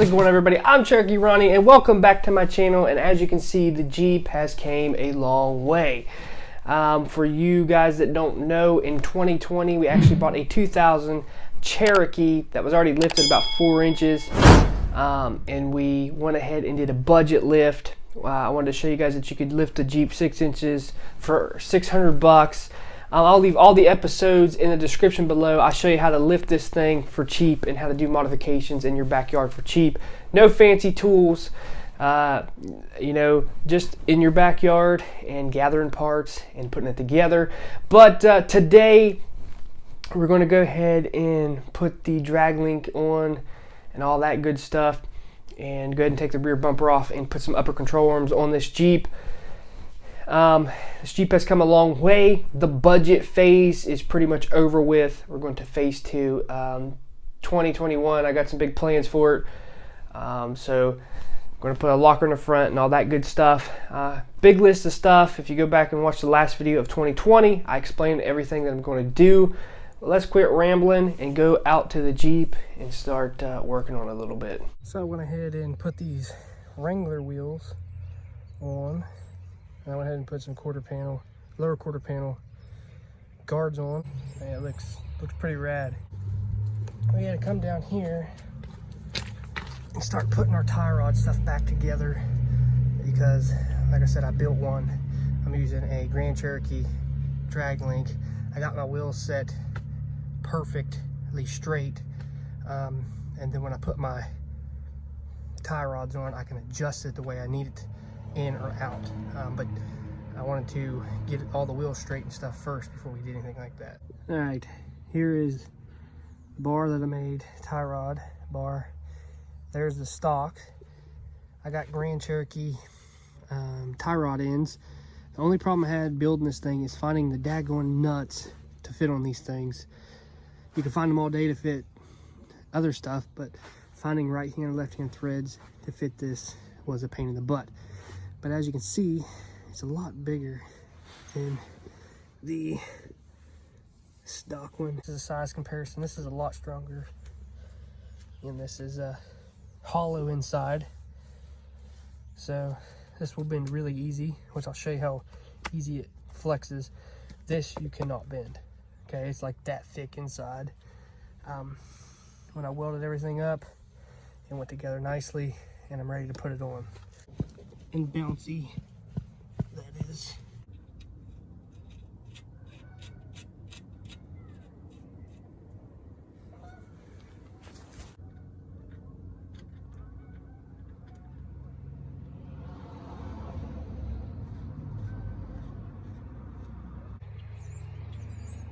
it going, everybody? I'm Cherokee Ronnie, and welcome back to my channel. And as you can see, the Jeep has came a long way. For you guys that don't know, in 2020 we actually bought a 2000 Cherokee that was already lifted about 4 inches, and we went ahead and did a budget lift. I wanted to show you guys that you could lift the Jeep 6 inches for 600 bucks. I'll leave all the episodes in the description below. I'll show you how to lift this thing for cheap and how to do modifications in your backyard for cheap. No fancy tools, you know, just in your backyard and gathering parts and putting it together. But today we're going to go ahead and put the drag link on and all that good stuff, and go ahead and take the rear bumper off and put some upper control arms on this Jeep. This Jeep has come a long way. The budget phase is pretty much over with. We're going to phase 2, 2021. I got some big plans for it. So I'm going to put a locker in the front and all that good stuff. Big list of stuff. If you go back and watch the last video of 2020, I explained everything that I'm going to do. But let's quit rambling and go out to the Jeep and start working on it a little bit. So I went ahead and put these Wrangler wheels on. I went ahead and put some lower quarter panel guards on. Yeah, it looks pretty rad. We had to come down here and start putting our tie rod stuff back together because, like I said, I built one. I'm using a Grand Cherokee drag link. I got my wheels set perfectly straight, and then when I put my tie rods on, I can adjust it the way I need it, in or out. But I wanted to get all the wheels straight and stuff first before we did anything like that. All right, here is the bar that I made, tie rod bar. There's the stock. I got Grand Cherokee tie rod ends. The only problem I had building this thing is finding the daggone nuts to fit on these things. You can find them all day to fit other stuff, but finding right hand and left hand threads to fit this was a pain in the butt. But as you can see, it's a lot bigger than the stock one. This is a size comparison. This is a lot stronger, and this is hollow inside. So this will bend really easy, which I'll show you how easy it flexes. This you cannot bend. Okay, it's like that thick inside. When I welded everything up, it went together nicely, and I'm ready to put it on. And bouncy that is.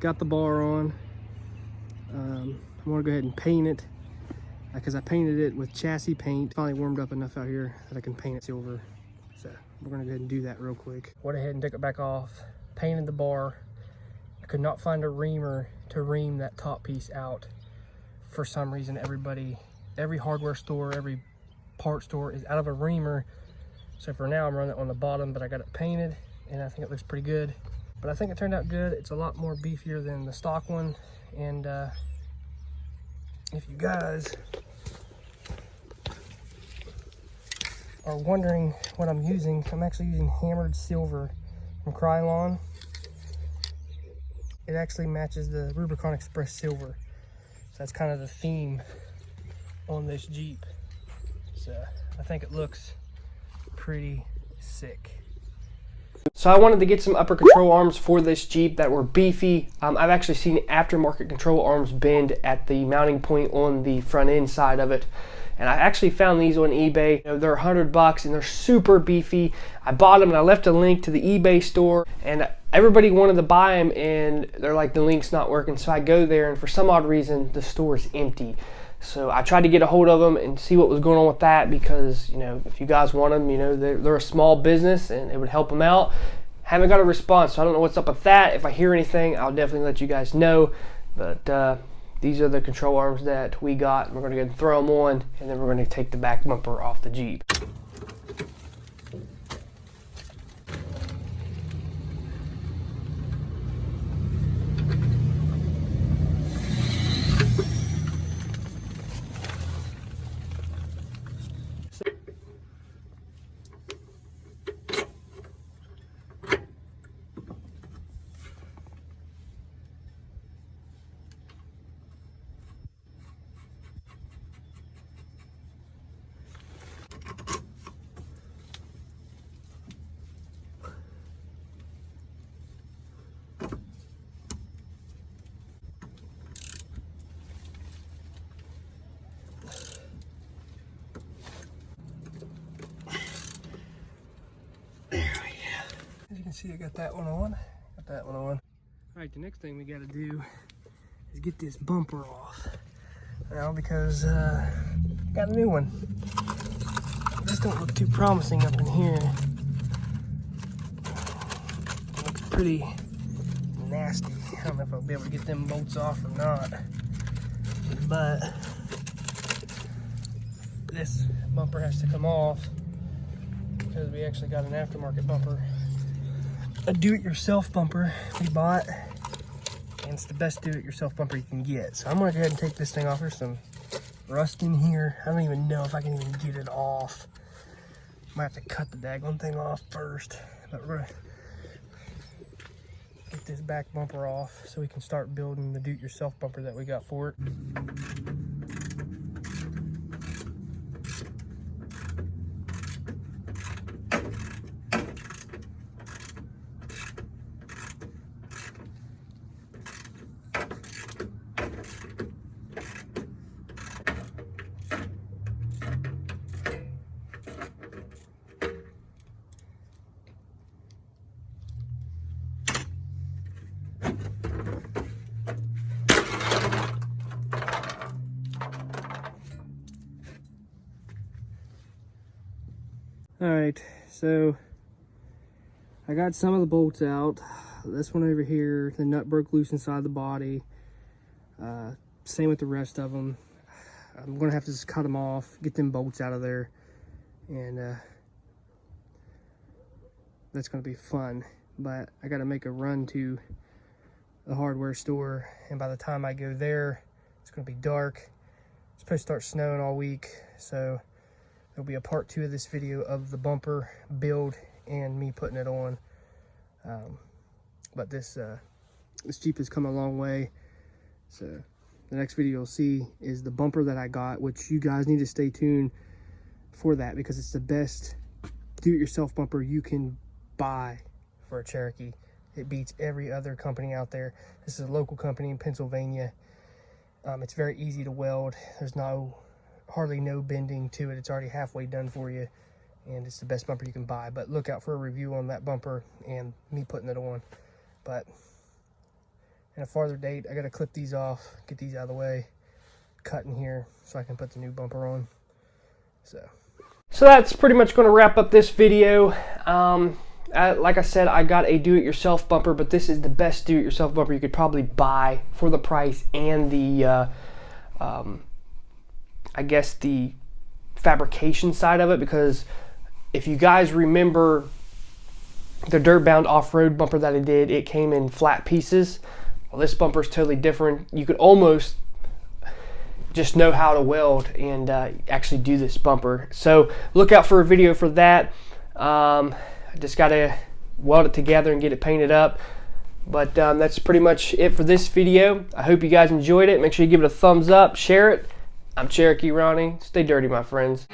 Got the bar on. I want to go ahead and paint it because I painted it with chassis paint. Finally warmed up enough out here that I can paint it silver. So we're gonna go ahead and do that real quick. Went ahead and took it back off, painted the bar. I could not find a reamer to ream that top piece out. For some reason, every hardware store, every part store is out of a reamer. So for now, I'm running it on the bottom, but I got it painted and I think it looks pretty good. But I think it turned out good. It's a lot more beefier than the stock one. And if you guys are wondering what I'm using, I'm actually using hammered silver from Krylon. It actually matches the Rubicon Express silver. So that's kind of the theme on this Jeep. So I think it looks pretty sick. So I wanted to get some upper control arms for this Jeep that were beefy. I've actually seen aftermarket control arms bend at the mounting point on the front end side of it. And I actually found these on eBay. You know, they're 100 bucks and they're super beefy. I bought them and I left a link to the eBay store, and everybody wanted to buy them and they're like, the link's not working. So I go there and for some odd reason, the store is empty. So I tried to get a hold of them and see what was going on with that because, you know, if you guys want them, you know, they're a small business and it would help them out. Haven't got a response, so I don't know what's up with that. If I hear anything, I'll definitely let you guys know. But these are the control arms that we got. We're going to go ahead and throw them on, and then we're going to take the back bumper off the Jeep. see I got that one on. Got that one on. Alright, the next thing we gotta do is get this bumper off. Now, because I got a new one. This don't look too promising up in here. It looks pretty nasty. I don't know if I'll be able to get them bolts off or not. But this bumper has to come off because we actually got an aftermarket bumper. A do-it-yourself bumper we bought. And it's the best do-it-yourself bumper you can get. So I'm gonna go ahead and take this thing off. There's some rust in here. I don't even know if I can even get it off. Might have to cut the daggone thing off first. But we're gonna get this back bumper off so we can start building the do-it-yourself bumper that we got for it. Alright, so I got some of the bolts out. This one over here, the nut broke loose inside the body. Same with the rest of them. I'm gonna have to just cut them off, get them bolts out of there, and that's gonna be fun. But I gotta make a run to the hardware store, and by the time I go there, it's gonna be dark. It's supposed to start snowing all week, so there'll be a part 2 of this video of the bumper build and me putting it on. But this Jeep has come a long way. So the next video you'll see is the bumper that I got, which you guys need to stay tuned for that because it's the best do-it-yourself bumper you can buy for a Cherokee. It beats every other company out there. This is a local company in Pennsylvania. It's very easy to weld. There's hardly no bending to it. It's already halfway done for you, and it's the best bumper you can buy. But look out for a review on that bumper and me putting it on. But in a farther date, I gotta clip these off, get these out of the way, cut in here so I can put the new bumper on. So that's pretty much going to wrap up this video. Like I said, I got a do-it-yourself bumper, but this is the best do-it-yourself bumper you could probably buy for the price and the I guess the fabrication side of it, because if you guys remember the dirt-bound off-road bumper that I did, it came in flat pieces. Well, this bumper is totally different. You could almost just know how to weld and actually do this bumper. So look out for a video for that. I just got to weld it together and get it painted up. But that's pretty much it for this video. I hope you guys enjoyed it. Make sure you give it a thumbs up, share it. I'm Cherokee Ronnie. Stay dirty, my friends.